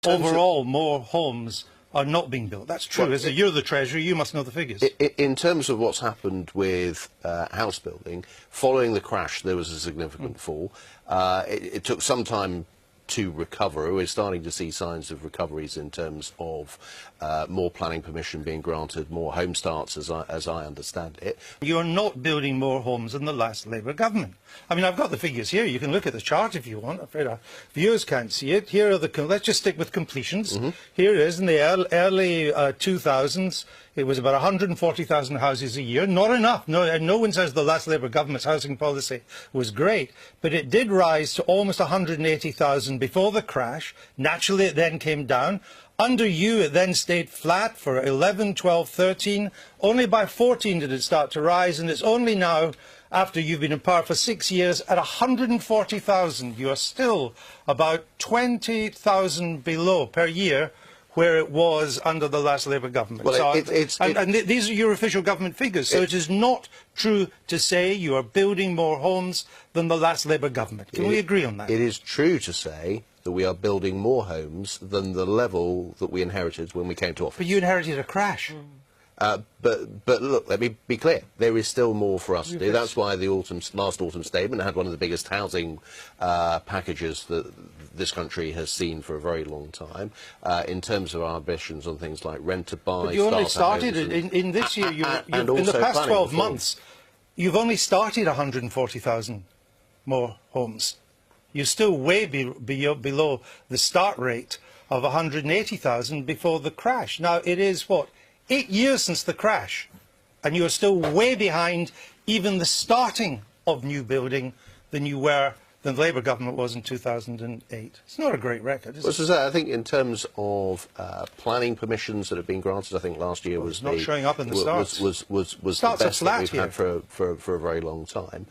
overall more homes are not being built. That's true. Well, you're the Treasury, you must know the figures. In terms of what's happened with house building, following the crash there was a significant fall. It took some time to recover. We're starting to see signs of recoveries in terms of more planning permission being granted, more home starts, as I understand it. You're not building more homes than the last Labour government. I mean, I've got the figures here. You can look at the chart if you want. I'm afraid our viewers can't see it. Here are the... Let's just stick with completions. Here it is in the early 2000s. It was about 140,000 houses a year. Not enough. No one says the last Labour government's housing policy was great, but it did rise to almost 180,000 before the crash. Naturally, it then came down. Under you, it then stayed flat for 11, 12, 13. Only by 14 did it start to rise, and it's only now, after you've been in power for 6 years, at 140,000. You are still about 20,000 below per year where it was under the last Labour government. Well, and these are your official government figures, so it is not true to say you are building more homes than the last Labour government. Can we agree on that? It is true to say that we are building more homes than the level that we inherited when we came to office. But you inherited a crash. But look, let me be clear. There is still more for us to do. That's why the last autumn statement had one of the biggest housing packages that this country has seen for a very long time. In terms of our ambitions on things like rent to buy. But you only started in this year. In the past 12 months, you've only started 140,000 more homes. You're still way below the start rate of 180,000 before the crash. Now, it is, what, 8 years since the crash, and you're still way behind even the starting of new building than the Labour government was in 2008. It's not a great record, is it? Well, so I think in terms of planning permissions that have been granted, I think last year was not showing up in the starts. Was the best that we've had for a very long time.